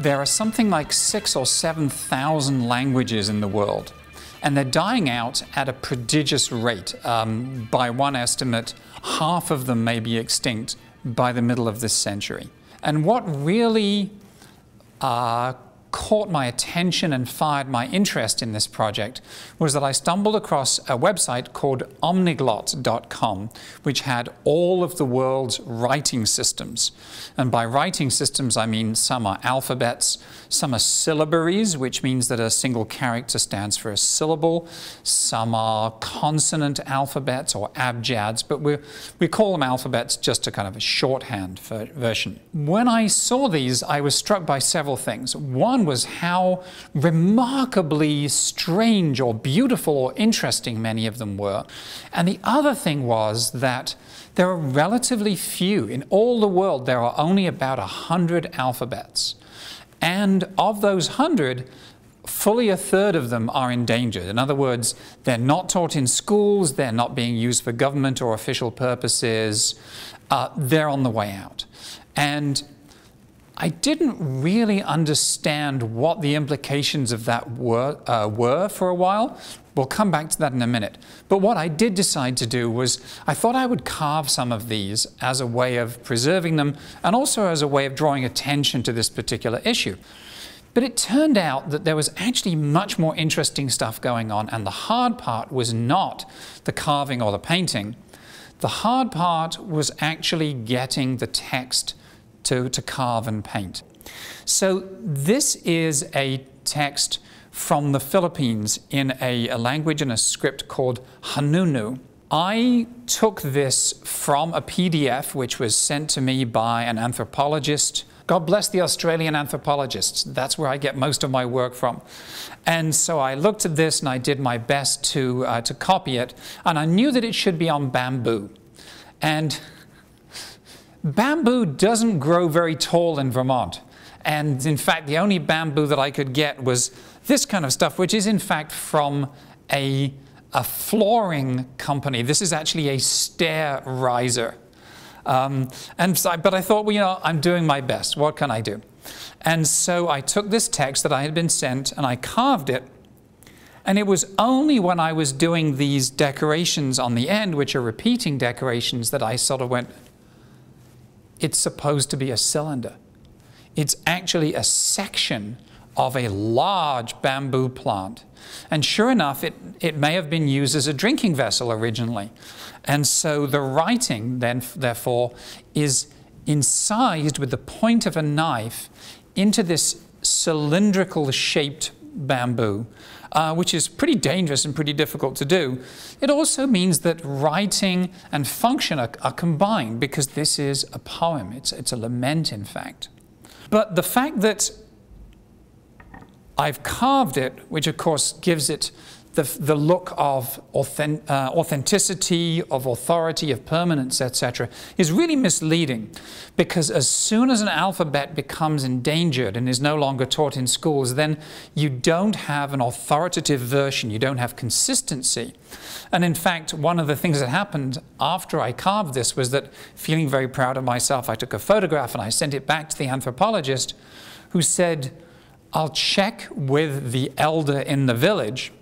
There are something like 6,000 or 7,000 languages in the world, and they're dying out at a prodigious rate. By one estimate, half of them may be extinct by the middle of this century. And what really caught my attention and fired my interest in this project was that I stumbled across a website called omniglot.com, which had all of the world's writing systems. And by writing systems, I mean some are alphabets, some are syllabaries, which means that a single character stands for a syllable, some are consonant alphabets or abjads, but we call them alphabets just to kind of a shorthand version. When I saw these, I was struck by several things. One was how remarkably strange or beautiful or interesting many of them were. And the other thing was that there are relatively few. In all the world, there are only about 100 alphabets. And of those 100, fully a third of them are endangered. In other words, they're not taught in schools, they're not being used for government or official purposes, they're on the way out. And I didn't really understand what the implications of that were for a while. We'll come back to that in a minute. But what I did decide to do was I thought I would carve some of these as a way of preserving them and also as a way of drawing attention to this particular issue. But it turned out that there was actually much more interesting stuff going on, and the hard part was not the carving or the painting. The hard part was actually getting the text to carve and paint. So this is a text from the Philippines in a language and a script called Hanunu. I took this from a PDF which was sent to me by an anthropologist. God bless the Australian anthropologists. That's where I get most of my work from. And so I looked at this and I did my best to copy it. And I knew that it should be on bamboo. And bamboo doesn't grow very tall in Vermont. And in fact, the only bamboo that I could get was this kind of stuff, which is in fact from a flooring company. This is actually a stair riser. But I thought, well, you know, I'm doing my best. What can I do? And so I took this text that I had been sent and I carved it. And it was only when I was doing these decorations on the end, which are repeating decorations, that I sort of went, it's supposed to be a cylinder. It's actually a section of a large bamboo plant. And sure enough, it may have been used as a drinking vessel originally. And so the writing then, therefore, is incised with the point of a knife into this cylindrical shaped bamboo, which is pretty dangerous and pretty difficult to do. It also means that writing and function are combined, because this is a poem. It's a lament, in fact. But the fact that I've carved it, which of course gives it the look of authenticity, of authority, of permanence, etc., is really misleading, because as soon as an alphabet becomes endangered and is no longer taught in schools, then you don't have an authoritative version, you don't have consistency. And in fact, one of the things that happened after I carved this was that, feeling very proud of myself, I took a photograph and I sent it back to the anthropologist, who said, I'll check with the elder in the village.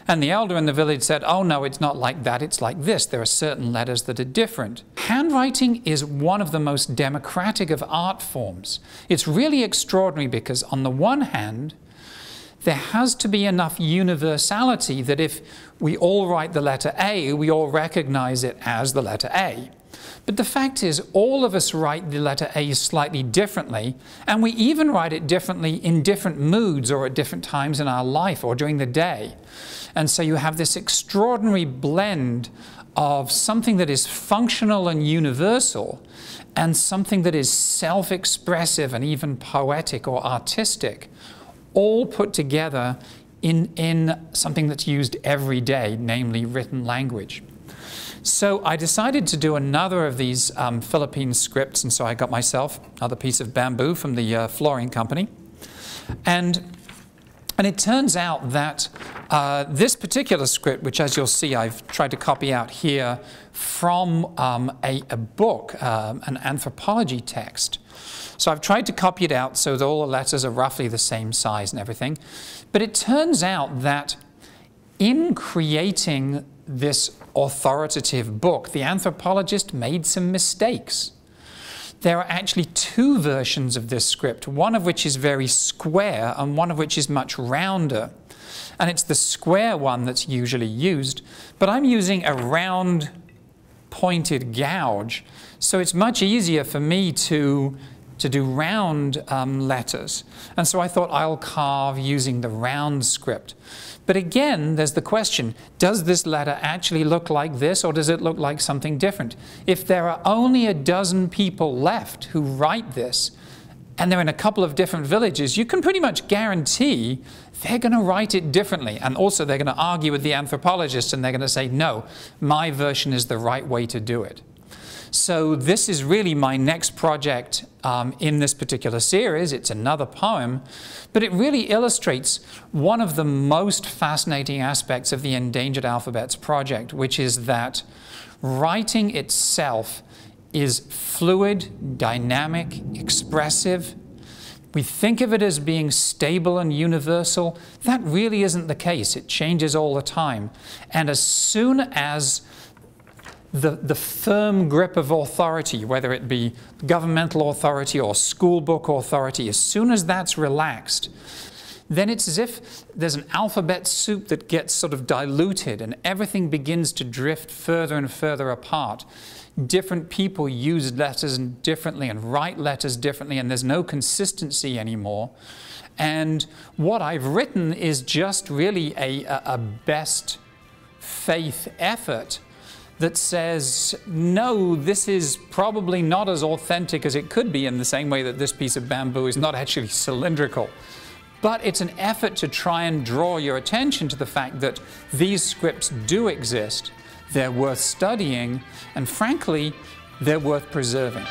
And the elder in the village said, oh no, it's not like that, it's like this. There are certain letters that are different. Handwriting is one of the most democratic of art forms. It's really extraordinary because on the one hand, there has to be enough universality that if we all write the letter A, we all recognize it as the letter A. But the fact is, all of us write the letter A slightly differently, and we even write it differently in different moods or at different times in our life or during the day. And so you have this extraordinary blend of something that is functional and universal and something that is self-expressive and even poetic or artistic, all put together in something that's used every day, namely written language. So I decided to do another of these Philippine scripts, and so I got myself another piece of bamboo from the flooring company. And And it turns out that this particular script, which as you'll see I've tried to copy out here from a book, an anthropology text. So I've tried to copy it out so that all the letters are roughly the same size and everything. But it turns out that in creating this authoritative book, the anthropologist made some mistakes. There are actually two versions of this script, one of which is very square and one of which is much rounder. And it's the square one that's usually used, but I'm using a round pointed gouge, so it's much easier for me to do round letters. And so I thought I'll carve using the round script. But again, there's the question, does this letter actually look like this, or does it look like something different? If there are only a dozen people left who write this, and they're in a couple of different villages, you can pretty much guarantee they're going to write it differently. And also they're going to argue with the anthropologist, and they're going to say, no, my version is the right way to do it. So this is really my next project in this particular series. It's another poem, but it really illustrates one of the most fascinating aspects of the Endangered Alphabets project, which is that writing itself is fluid, dynamic, expressive. We think of it as being stable and universal. That really isn't the case. It changes all the time. And as soon as the firm grip of authority, whether it be governmental authority or school book authority, as soon as that's relaxed, then it's as if there's an alphabet soup that gets sort of diluted and everything begins to drift further and further apart. Different people use letters differently and write letters differently, and there's no consistency anymore. And what I've written is just really a best faith effort that says, no, this is probably not as authentic as it could be, in the same way that this piece of bamboo is not actually cylindrical. But it's an effort to try and draw your attention to the fact that these scripts do exist, they're worth studying, and frankly, they're worth preserving.